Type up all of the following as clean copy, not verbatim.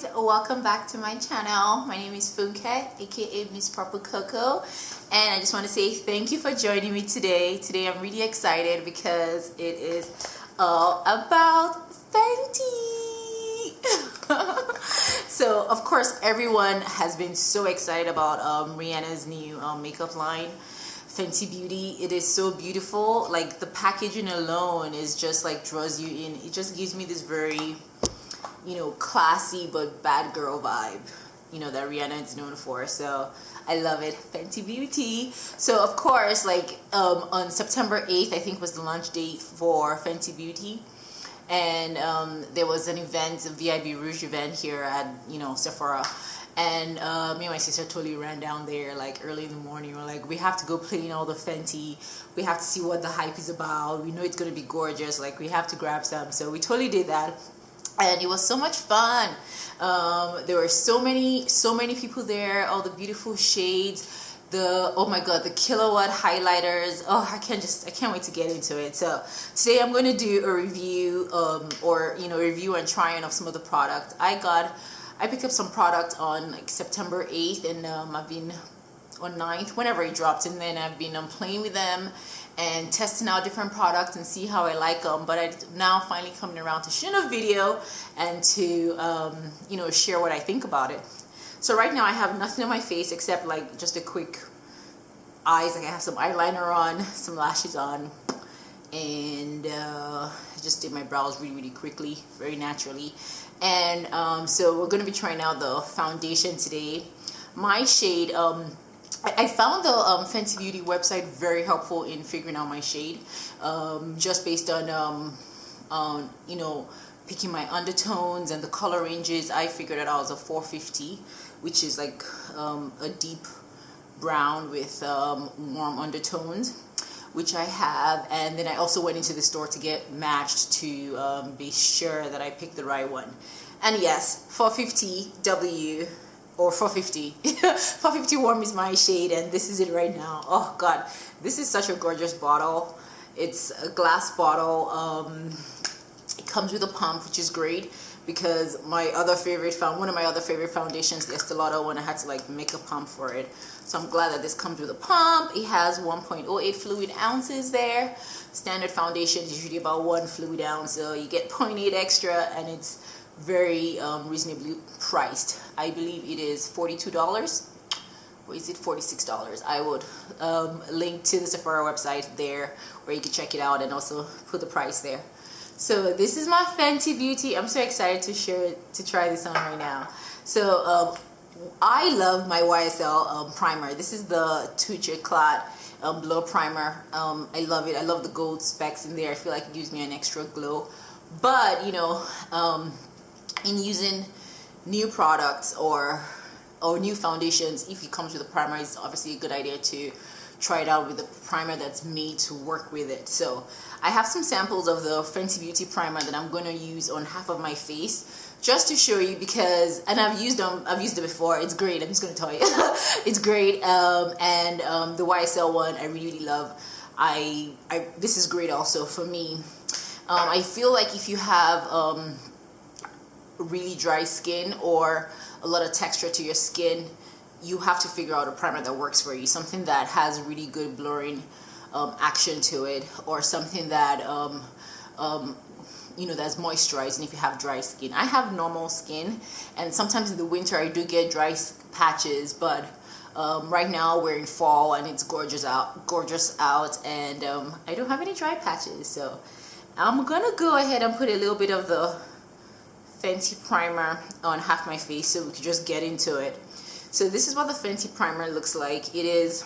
guys, welcome back to my channel. My name is Funke, aka Miss Purple Coco, and I just want to say thank you for joining me today. Today I'm really excited because it is all about Fenty. So of course everyone has been so excited about Rihanna's new makeup line, Fenty Beauty. It is so beautiful. Like the packaging alone is just like draws you in. It just gives me this very, you know, classy but bad girl vibe, you know, that Rihanna is known for. So I love it. Fenty Beauty. So of course, like on September 8th, I think was the launch date for Fenty Beauty, and there was an event, a VIB Rouge event here at, you know, Sephora. And me and my sister totally ran down there like early in the morning. We're like, we have to go play in all the Fenty. We have to see what the hype is about. We know it's going to be gorgeous. Like, we have to grab some. So we totally did that. And it was so much fun. There were so many people there. All the beautiful shades. Oh my god, the kilowatt highlighters. Oh, I can't wait to get into it. So today I'm going to do a review, or, you know, review and try on of some of the product. I picked up some product on like September 8th, and I've been on 9th, whenever it dropped, and then I've been playing with them and testing out different products and see how I like them. But I'm now finally coming around to shoot a video and to you know, share what I think about it. So right now I have nothing on my face except like just a quick eyes. Like I have some eyeliner on, some lashes on, and I just did my brows really quickly, very naturally. And so we're going to be trying out the foundation today. My shade, I found the Fenty Beauty website very helpful in figuring out my shade, just based on you know, picking my undertones and the color ranges. I figured it out as a 450, which is like a deep brown with warm undertones, which I have. And then I also went into the store to get matched to be sure that I picked the right one. And yes, 450W or 450 450 warm is my shade, and this is it right now. Oh god, this is such a gorgeous bottle. It's a glass bottle. It comes with a pump, which is great, because one of my other favorite foundations, the Estee Lauder one, I had to like make a pump for it. So I'm glad that this comes with a pump. It has 1.08 fluid ounces there. Standard foundation is usually about 1 fluid ounce, so you get 0.8 extra, and it's very reasonably priced. I believe it is $42, or is it $46? I would link to the Sephora website there where you can check it out and also put the price there. So this is my Fenty Beauty. I'm so excited to share it, to try this on right now. So I love my YSL primer. This is the Touche Éclat Glow Primer. I love it. I love the gold specks in there. I feel like it gives me an extra glow. But, you know, in using new products or new foundations, if it comes with a primer, it's obviously a good idea to try it out with a primer that's made to work with it. So I have some samples of the Fenty Beauty primer that I'm going to use on half of my face, just to show you, because, and I've used it before. It's great. I'm just going to tell you. It's great. And the YSL one I really love. This is great also for me. I feel like if you have really dry skin or a lot of texture to your skin, you have to figure out a primer that works for you. Something that has really good blurring action to it, or something that you know, that's moisturizing if you have dry skin. I have normal skin, and sometimes in the winter I do get dry patches, but right now we're in fall and it's gorgeous out, and I don't have any dry patches. So I'm gonna go ahead and put a little bit of the Fenty primer on half my face so we can just get into it. So this is what the Fenty primer looks like. It's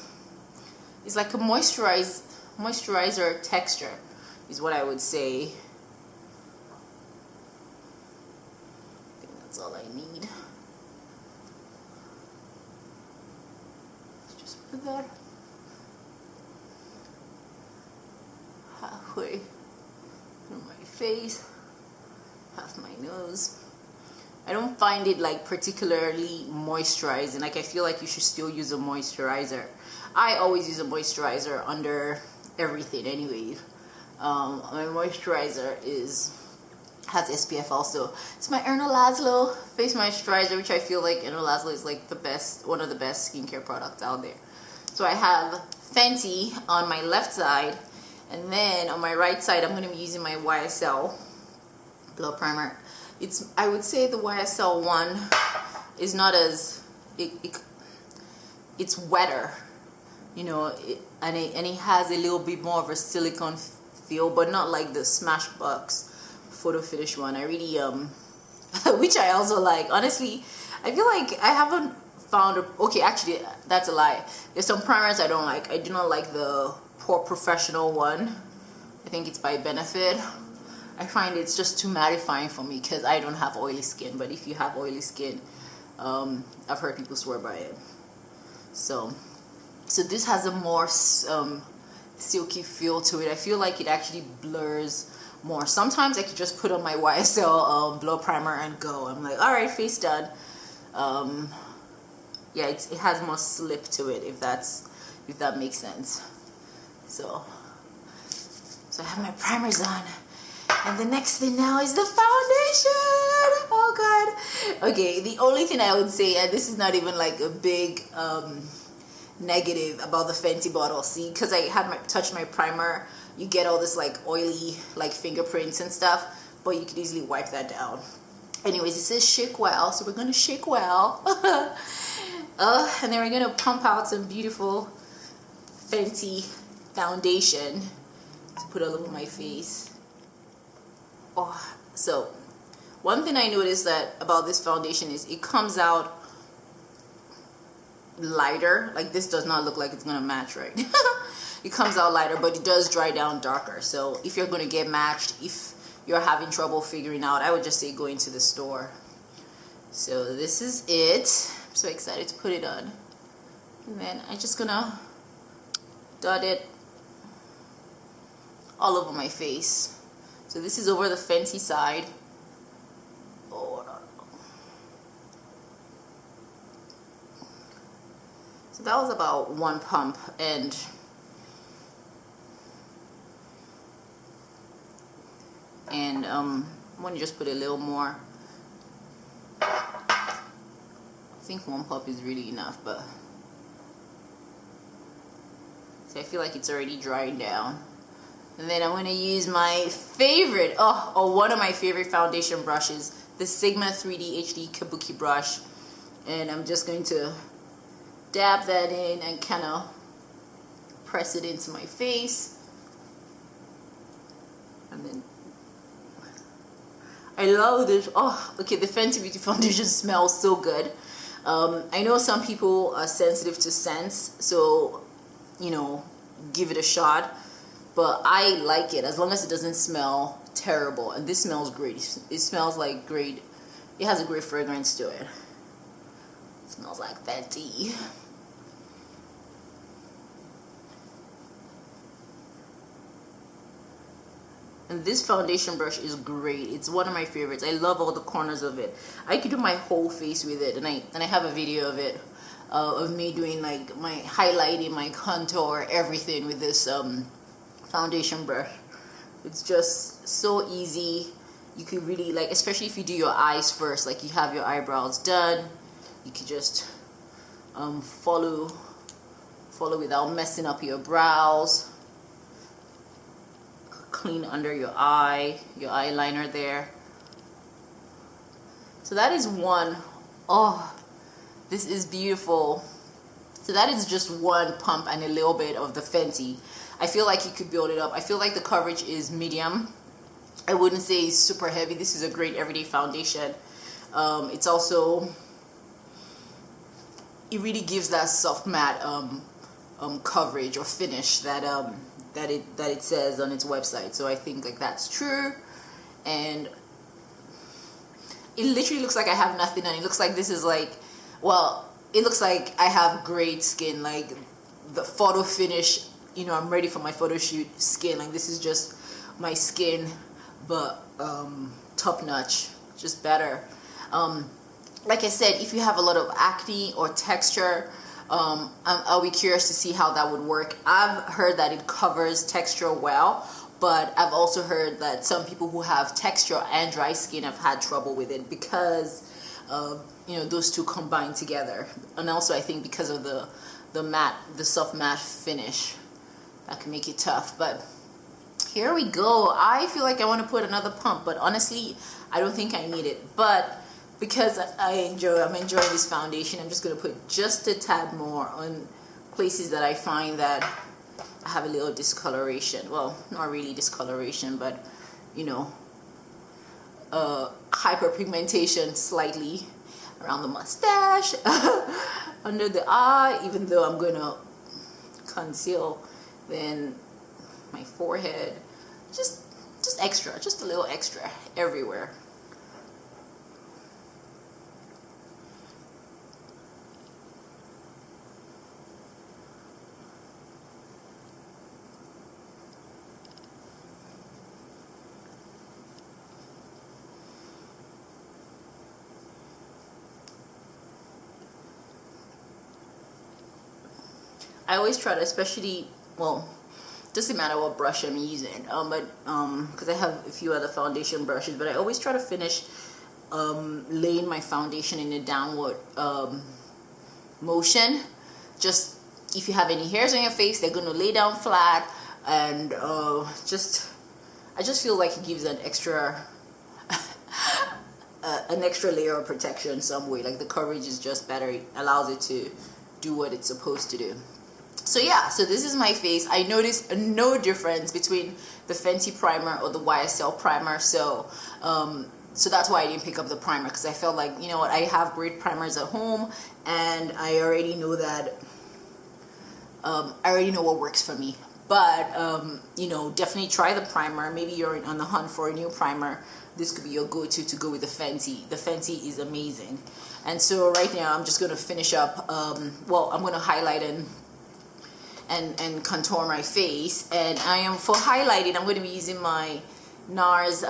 like a moisturizer texture is what I would say. I think that's all I need. Let's just put that halfway through my face, half my nose. I don't find it like particularly moisturizing. Like, I feel like you should still use a moisturizer. I always use a moisturizer under everything anyway. My moisturizer has SPF also. It's my Erno Laszlo face moisturizer, which I feel like Erno Laszlo is like the best, one of the best skincare products out there. So I have Fenty on my left side, and then on my right side I'm going to be using my YSL Glow Primer. I would say the YSL one is not as it's wetter, you know, and it has a little bit more of a silicone feel, but not like the Smashbox photo finish one. I really which I also like. Honestly, I feel like I haven't found okay, actually that's a lie. There's some primers I don't like. I do not like the Pore Professional one. I think it's by Benefit. I find it's just too mattifying for me because I don't have oily skin, but if you have oily skin, I've heard people swear by it. So this has a more silky feel to it. I feel like it actually blurs more. Sometimes I could just put on my YSL Glow Primer and go. I'm like, all right, face done. Yeah, it has more slip to it, if that makes sense. So I have my primers on, and the next thing now is the foundation. Oh god. Okay, the only thing I would say, and this is not even like a big negative about the Fenty bottle, see, because I had touched my primer, you get all this like oily like fingerprints and stuff, but you could easily wipe that down. Anyways, it says shake well, so we're gonna shake well. And then we're gonna pump out some beautiful Fenty foundation to put all over my face. Oh, so one thing I noticed that about this foundation is it comes out lighter. Like, this does not look like it's gonna match, right? It comes out lighter, but it does dry down darker. So if you're gonna get matched, if you're having trouble figuring out, I would just say go into the store. So this is it. I'm so excited to put it on. And then I'm just gonna dot it all over my face. So this is over the Fenty side. Oh, no. So that was about one pump, and I'm gonna just put a little more. I think one pump is really enough, but so I feel like it's already drying down. And then I'm going to use my favorite, one of my favorite foundation brushes, the Sigma 3D HD Kabuki brush. And I'm just going to dab that in and kind of press it into my face. And then I love this. Oh, okay, the Fenty Beauty foundation smells so good. I know some people are sensitive to scents, so, you know, give it a shot. But I like it as long as it doesn't smell terrible. And this smells great. It smells like great. It has a great fragrance to it. It smells like Fenty. And this foundation brush is great. It's one of my favorites. I love all the corners of it. I could do my whole face with it, and I have a video of it, of me doing like my highlighting, my contour, everything with this foundation brush. It's just so easy. You could really, like, especially if you do your eyes first, like you have your eyebrows done, you could just follow without messing up your brows. Clean under your eye, your eyeliner there. So that is one. Oh, this is beautiful. So that is just one pump and a little bit of the Fenty. I feel like you could build it up. I feel like the coverage is medium. I wouldn't say it's super heavy. This is a great everyday foundation. It's also, it really gives that soft matte coverage or finish that it says on its website. So I think like that's true, and it literally looks like I have nothing on. It looks like this is like, well, it looks like I have great skin, like the photo finish, you know, I'm ready for my photo shoot skin. Like this is just my skin, but top notch, just better. Like I said, if you have a lot of acne or texture, I'll be curious to see how that would work. I've heard that it covers texture well, but I've also heard that some people who have texture and dry skin have had trouble with it because of, you know, those two combined together. And also I think because of the soft matte finish, that can make it tough. But here we go. I feel like I want to put another pump, but honestly I don't think I need it. But because I'm enjoying this foundation, I'm just going to put just a tad more on places that I find that I have a little discoloration. Well, not really discoloration, but you know, hyperpigmentation slightly around the mustache, under the eye, even though I'm going to conceal. Then my forehead, just extra, just a little extra everywhere. I always try to, especially, well, doesn't matter what brush I'm using, because I have a few other foundation brushes, but I always try to finish laying my foundation in a downward motion. Just if you have any hairs on your face, they're going to lay down flat, and I just feel like it gives an extra layer of protection some way. Like the coverage is just better. It allows it to do what it's supposed to do. So yeah, so this is my face. I noticed no difference between the Fenty primer or the YSL primer, so that's why I didn't pick up the primer, because I felt like, you know what, I have great primers at home, and I already know that, I already know what works for me. But you know, definitely try the primer. Maybe you're on the hunt for a new primer. This could be your go-to to go with the Fenty. The Fenty is amazing. And so right now I'm just going to finish up, well, I'm going to highlight and contour my face. And for highlighting, I'm going to be using my NARS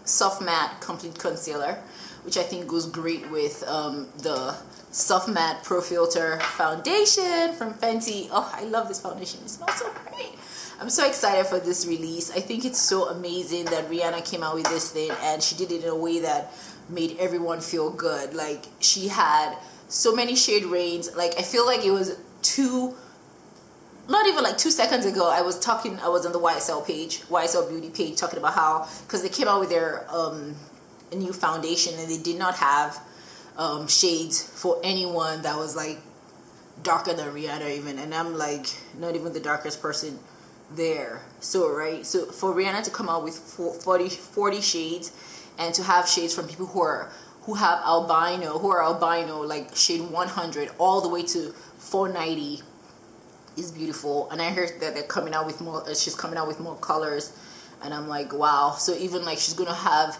Soft Matte Complete Concealer, which I think goes great with the Soft Matte Pro Filt'r foundation from Fenty. Oh, I love this foundation. It smells so great. I'm so excited for this release. I think it's so amazing that Rihanna came out with this thing, and she did it in a way that made everyone feel good. Like, she had so many shade range. Like, I feel like it was not even like 2 seconds ago, I was on the YSL Beauty page, talking about how, because they came out with their a new foundation, and they did not have shades for anyone that was like darker than Rihanna even, and I'm like not even the darkest person there. So for Rihanna to come out with 40 shades, and to have shades from people who are albino, like shade 100 all the way to 490, is beautiful. And I heard that they're coming out with more. She's coming out with more colors, and I'm like, wow. So even like she's gonna have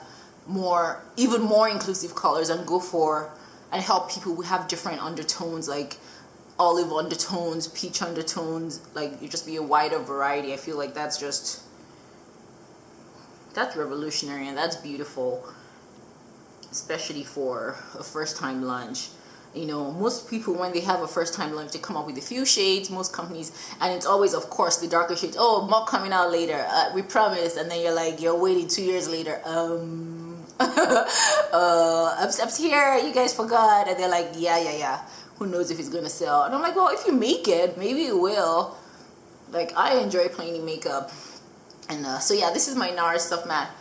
even more inclusive colors, and and help people who have different undertones, like olive undertones, peach undertones. Like, you just be a wider variety. I feel like that's revolutionary, and that's beautiful, especially for a first-time launch. You know, most people, when they have a first-time launch, they come up with a few shades, most companies, and it's always, of course, the darker shades. Oh, more coming out later, we promise. And then you're waiting 2 years later. I'm here, you guys forgot. And they're like, yeah. Who knows if it's gonna sell? And I'm like, well, if you make it, maybe it will. Like, I enjoy playing makeup. And so yeah, this is my NARS Soft Matte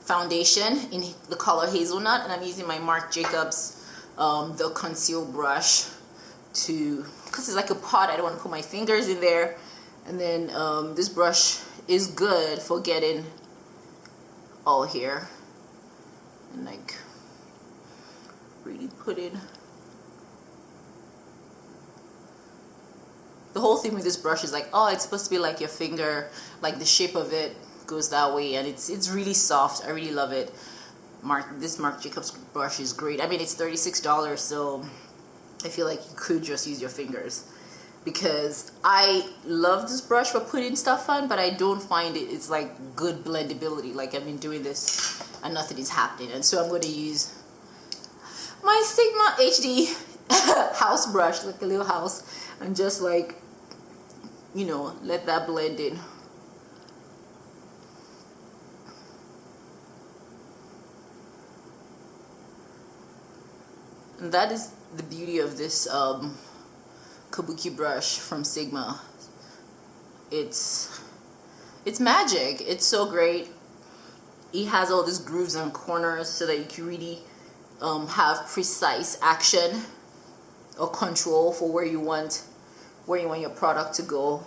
foundation in the color Hazelnut, and I'm using my Marc Jacobs the conceal brush because it's like a pot. I don't want to put my fingers in there. And then this brush is good for getting all here and like really put in. The whole thing with this brush is like, oh, it's supposed to be like your finger, like the shape of it goes that way, and it's really soft. I really love it. This Marc Jacobs brush is great. I mean, it's $36, so I feel like you could just use your fingers, because I love this brush for putting stuff on, but I don't find it's like good blendability. Like, I've been doing this and nothing is happening, and so I'm going to use my Sigma HD house brush, like a little house, and just like you know, let that blend in. And that is the beauty of this kabuki brush from Sigma. It's magic. It's so great. It has all these grooves and corners so that you can really have precise action or control for where you want your product to go.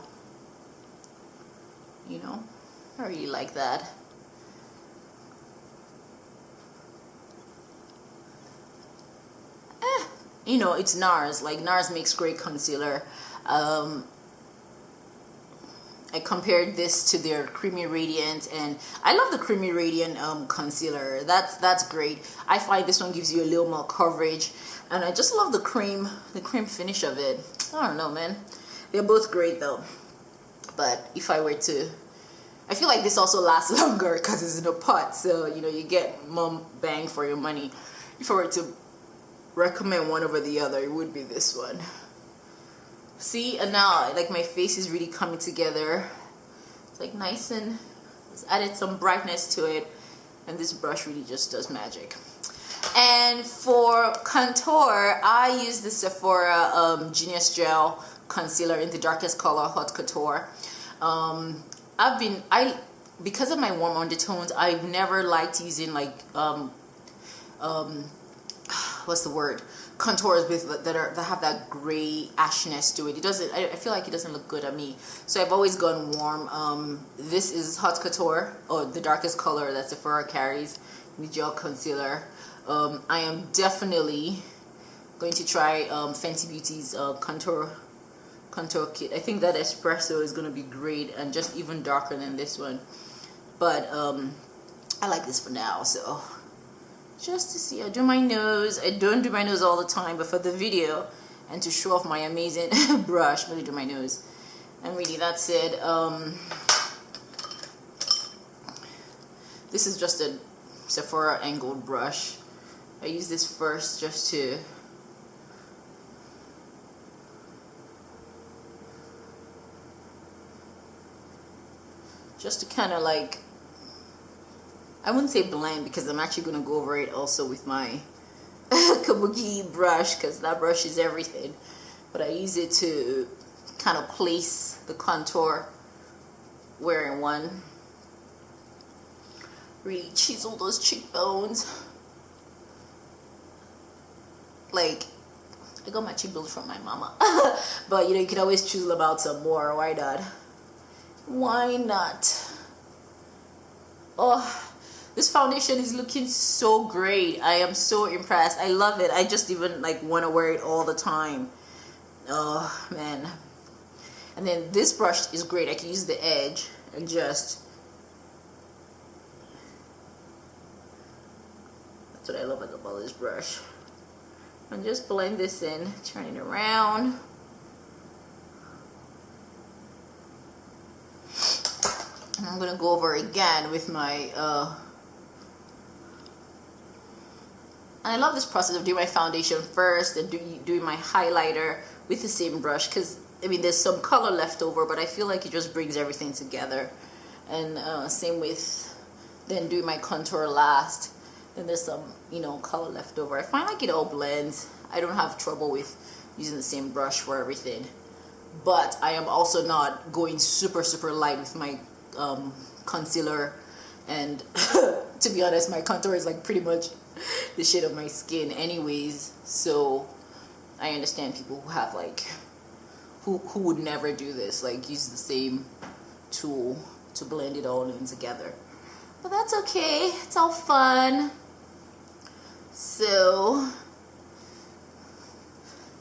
You know, I really like that. You know, it's NARS. Like, NARS makes great concealer. I compared this to their Creamy Radiant, and I love the Creamy Radiant concealer. That's great. I find this one gives you a little more coverage, and I just love the cream finish of it. I don't know, man. They're both great though. But if I were to, I feel like this also lasts longer because it's in a pot, so you know, you get more bang for your money. If I were to recommend one over the other, it would be this one. See, and now like my face is really coming together. It's like nice, and it's added some brightness to it, and this brush really just does magic. And for contour, I use the Sephora Genius Gel concealer in the darkest color, Hot Couture. Because of my warm undertones, I've never liked using like what's the word, contours with that have that gray ashiness to it. It doesn't, I feel like it doesn't look good on me, so I've always gone warm. This is Hot Couture, or the darkest color that Sephora carries, the gel concealer. I am definitely going to try Fenty Beauty's contour kit. I think that espresso is going to be great and just even darker than this one, but I like this for now. So just to see, I do my nose. I don't do my nose all the time, but for the video and to show off my amazing brush, I'm going to do my nose. And really, that's it. This is just a Sephora angled brush. I use this first just to kind of like, I wouldn't say blend, because I'm actually going to go over it also with my kabuki brush, because that brush is everything. But I use it to kind of place the contour where I want. Really chisel those cheekbones. Like, I got my cheekbones from my mama. But you know, you can always chisel them out some more. Why not? Why not? Oh, this foundation is looking so great. I am so impressed. I love it. I just even like want to wear it all the time. Oh man. And then this brush is great. I can use the edge and just, that's what I love about this brush. And just blend this in, turn it around. And I'm gonna go over again with my and I love this process of doing my foundation first and doing my highlighter with the same brush, because I mean there's some color left over, but I feel like it just brings everything together. And same with then doing my contour last. Then there's some, you know, color left over. I find like it all blends. I don't have trouble with using the same brush for everything. But I am also not going super light with my concealer. And to be honest, my contour is like pretty much the shade of my skin anyways. So I understand people who have like, who would never do this, like use the same tool to blend it all in together. But that's okay, it's all fun. So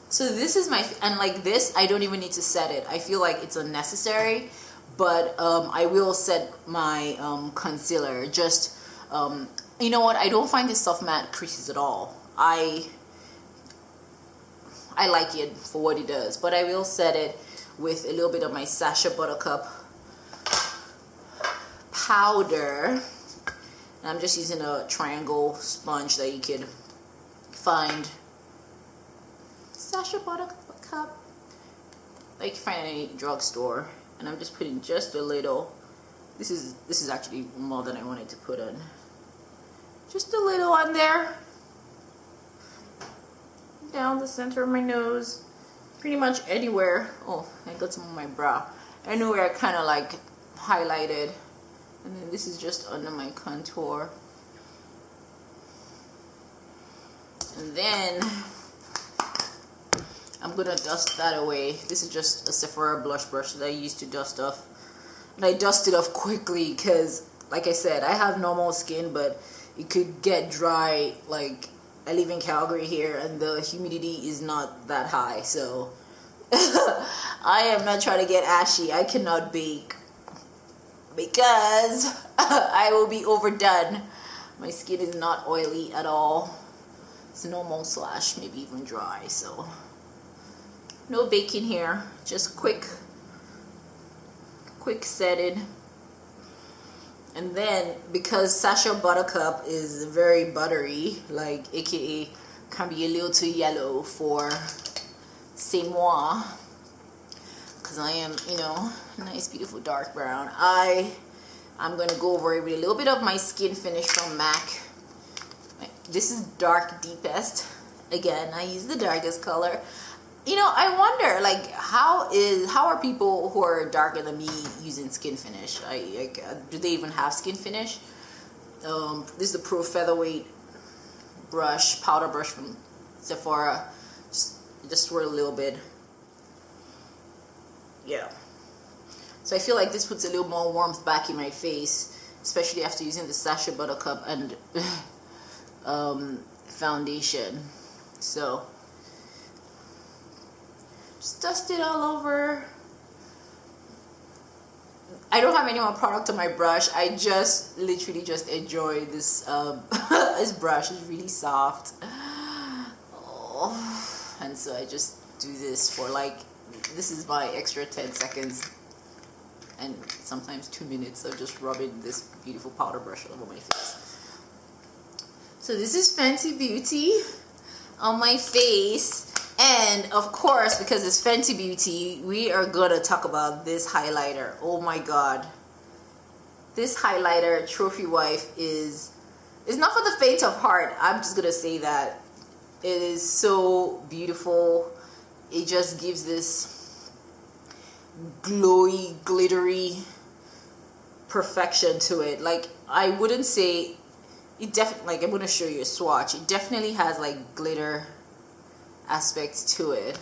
this is my, and like this, I don't even need to set it. I feel like it's unnecessary, but I will set my concealer. Just, you know what, I don't find this soft matte creases at all. I like it for what it does, but I will set it with a little bit of my Sacha Buttercup powder. And I'm just using a triangle sponge that you could find. Sacha Buttercup. like you find in any drugstore. And I'm just putting just a little. This is actually more than I wanted to put on. Just a little on there. Down the center of my nose. Pretty much anywhere. Oh, I got some on my brow. Anywhere I kind of like highlighted. And then this is just under my contour. And then I'm gonna dust that away. This is just a Sephora blush brush that I used to dust off. And I dust it off quickly because, like I said, I have normal skin, but it could get dry. Like, I live in Calgary here and the humidity is not that high, so I am not trying to get ashy. I cannot bake because I will be overdone. My skin is not oily at all. It's normal slash maybe even dry, so no baking here, just quick setting. And then because Sacha Buttercup is very buttery, like aka can be a little too yellow for c'est moi, because I am, you know, nice beautiful dark brown. I'm gonna go over it with a little bit of my Skin Finish from MAC. This is dark deepest. Again, I use the darkest color. You know, I wonder, like, how are people who are darker than me using Skin Finish? Do they even have Skin Finish? This is the Pro Featherweight brush, powder brush from Sephora. Just swirl a little bit. Yeah. So I feel like this puts a little more warmth back in my face, especially after using the Sacha Buttercup and foundation. So just dust it all over. I don't have any more product on my brush. I just literally just enjoy this this brush. It's really soft. Oh, and so I just do this for like, this is my extra 10 seconds and sometimes 2 minutes of just rubbing this beautiful powder brush over my face. So this is Fenty Beauty on my face. And of course, because it's Fenty Beauty, we are gonna talk about this highlighter. Oh my god. This highlighter, Trophy Wife, is not for the faint of heart. I'm just gonna say that. It is so beautiful. It just gives this glowy, glittery perfection to it. Like, I wouldn't say it definitely, like, I'm gonna show you a swatch. It definitely has like glitter aspects to it.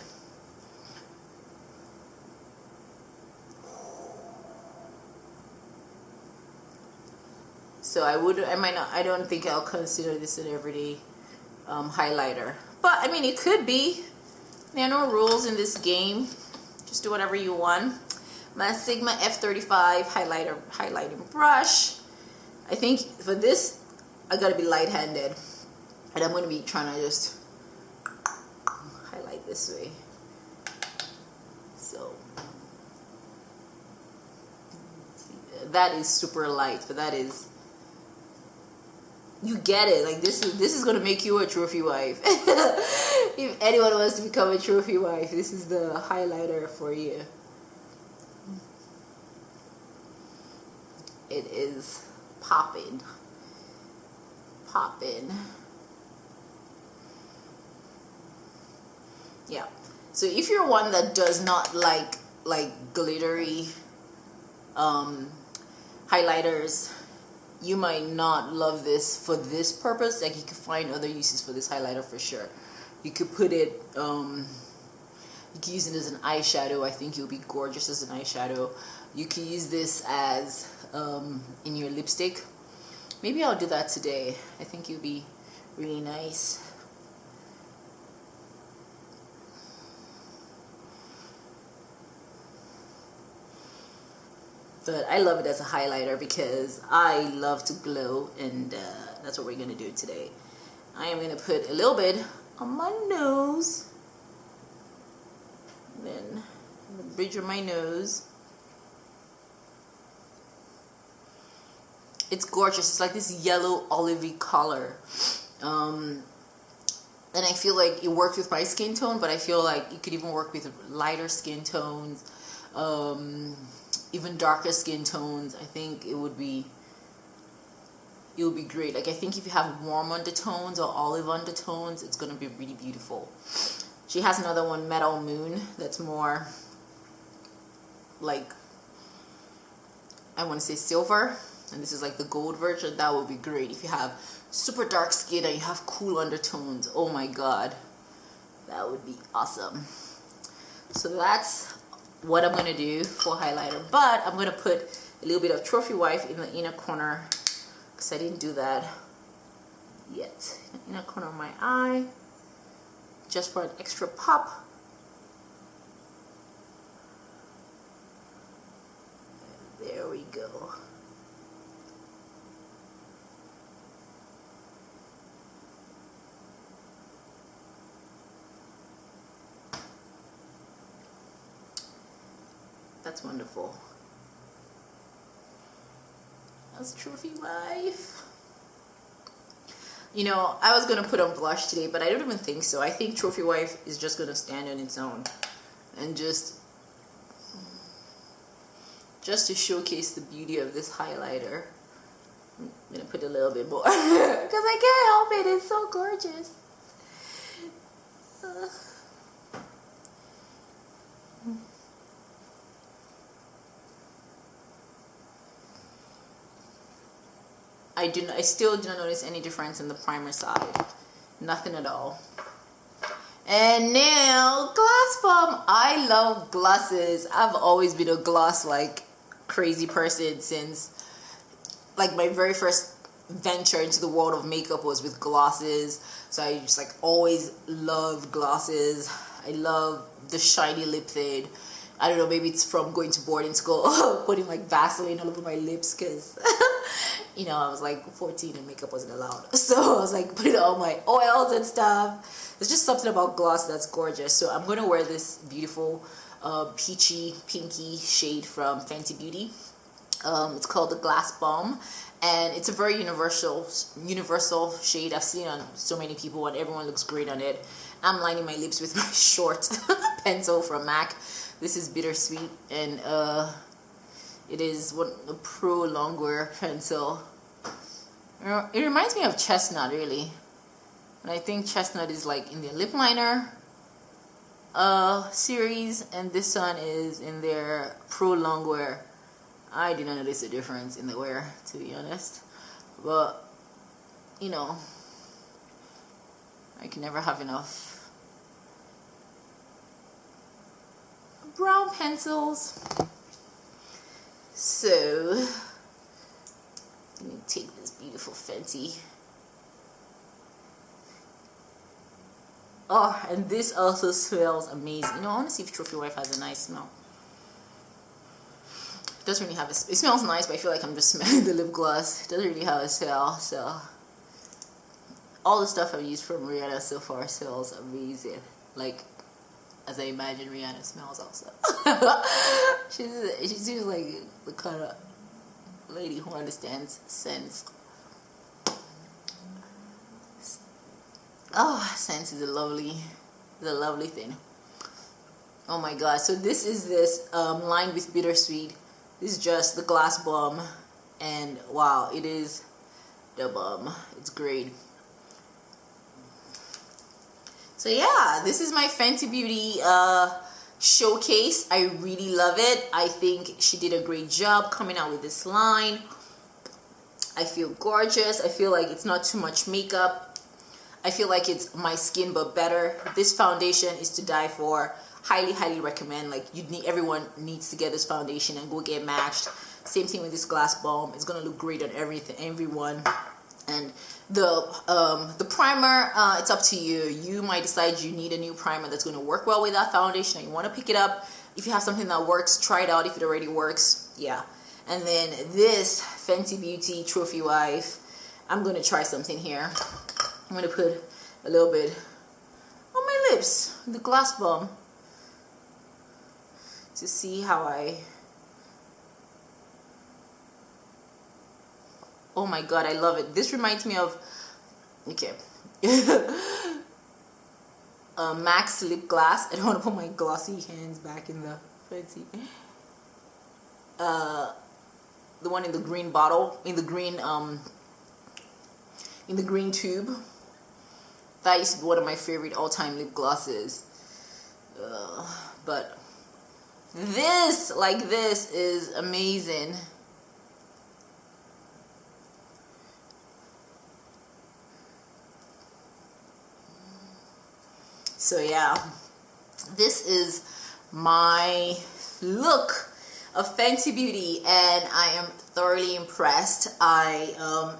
So I don't think I'll consider this an everyday highlighter, but I mean, it could be. There are no rules in this game. Just do whatever you want. My Sigma F35 highlighting brush. I think for this I gotta be light-handed, and I'm gonna be trying to just highlight this way. So that is super light, but that is, you get it. Like, this is gonna make you a trophy wife. If anyone wants to become a trophy wife, this is the highlighter for you. It is popping. Yeah. So if you're one that does not like glittery highlighters, you might not love this for this purpose. Like, you could find other uses for this highlighter for sure. You could put it, you could use it as an eyeshadow. I think it would be gorgeous as an eyeshadow. You could use this as in your lipstick. Maybe I'll do that today. I think it would be really nice. But I love it as a highlighter because I love to glow, and that's what we're going to do today. I am going to put a little bit on my nose, then the bridge of my nose. It's gorgeous. It's like this yellow olivey color. and I feel like it worked with my skin tone, but I feel like it could even work with lighter skin tones, even darker skin tones. I think it would be great. Like, I think if you have warm undertones or olive undertones, it's gonna be really beautiful. She has another one, Metal Moon, that's more like, I want to say silver, and this is like the gold version. That would be great if you have super dark skin and you have cool undertones. Oh my god, that would be awesome. So that's what I'm gonna do for highlighter, but I'm gonna put a little bit of Trophy Wife in the inner corner, because I didn't do that yet. Inner corner of my eye, just for an extra pop. There we go. That's wonderful. That's Trophy Wife. You know, I was gonna put on blush today, but I don't even think so. I think Trophy Wife is just gonna stand on its own, and just to showcase the beauty of this highlighter, I'm gonna put a little bit more because I can't help it. It's so gorgeous. I still do not notice any difference in the primer side. Nothing at all. And now, Gloss Bomb. I love glosses. I've always been a gloss like crazy person since like my very first venture into the world of makeup was with glosses. So I just like always loved glosses. I love the shiny lip fade. I don't know, maybe it's from going to boarding school, putting like Vaseline all over my lips, because you know, I was like 14 and makeup wasn't allowed. So I was like putting all my oils and stuff. There's just something about gloss that's gorgeous. So I'm going to wear this beautiful peachy pinky shade from Fenty Beauty. It's called the Glass Bomb, and it's a very universal shade. I've seen it on so many people and everyone looks great on it. I'm lining my lips with my short pencil from MAC. This is Bittersweet, and it is a Pro Longwear pencil. It reminds me of Chestnut, really. And I think Chestnut is like in their lip liner series, and this one is in their Pro Longwear. I did not notice a difference in the wear, to be honest. But, you know, I can never have enough brown pencils. So let me take this beautiful Fenty. Oh, and this also smells amazing. You know, I want to see if Trophy Wife has a nice smell. It doesn't really have a smell. It smells nice, but I feel like I'm just smelling the lip gloss. It doesn't really have a smell. So all the stuff I've used from Rihanna so far smells amazing. Like, as I imagine Rihanna smells also. She seems like the kind of lady who understands scents. Oh, scents is a lovely thing. Oh my god. So this is lined with Bittersweet. This is just the Glass Bomb, and wow, it is the bomb. It's great. So yeah, this is my Fenty Beauty showcase. I really love it. I think she did a great job coming out with this line. I feel gorgeous. I feel like it's not too much makeup. I feel like it's my skin but better. This foundation is to die for. Highly recommend. Like, everyone needs to get this foundation and go get matched. Same thing with this Glass Bomb. It's gonna look great on everyone. And the primer, it's up to you. You might decide you need a new primer that's going to work well with that foundation, and you want to pick it up. If you have something that works, try it out. If it already works, yeah. And then this Fenty Beauty Trophy Wife, I'm going to try something here. I'm going to put a little bit on my lips, the Glass Bomb, to see how oh my god, I love it. This reminds me of, okay. Max lip gloss. I don't want to put my glossy hands back in the Fenty. The one in the green bottle, in the green tube. That is one of my favorite all-time lip glosses. But this is amazing. So yeah, this is my look of Fenty Beauty, and I am thoroughly impressed. I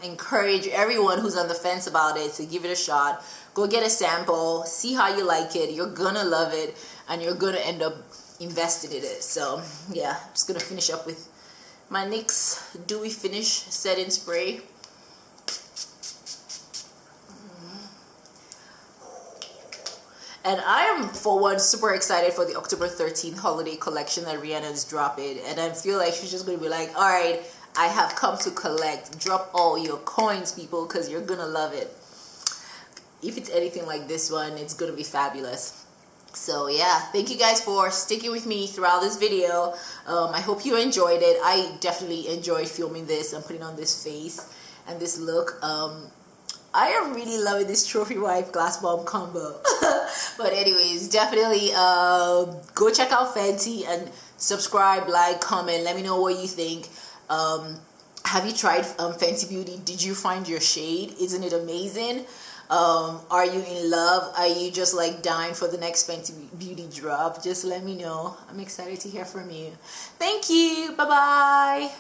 encourage everyone who's on the fence about it to give it a shot. Go get a sample, see how you like it. You're gonna love it, and you're gonna end up investing in it. So yeah, just gonna finish up with my NYX Dewy Finish Setting Spray. And I am, for one, super excited for the October 13th holiday collection that Rihanna is dropping. And I feel like she's just going to be like, all right, I have come to collect. Drop all your coins, people, because you're going to love it. If it's anything like this one, it's going to be fabulous. So yeah, thank you guys for sticking with me throughout this video. I hope you enjoyed it. I definitely enjoyed filming this and putting on this face and this look. I am really loving this trophy wife glass bomb combo. But anyways, definitely go check out Fenty and subscribe, like, comment, let me know what you think. Have you tried Fenty Beauty? Did you find your shade? Isn't it amazing? Are you in love? Are you just like dying for the next Fenty Beauty drop? Just let me know. I'm excited to hear from you. Thank you. Bye bye.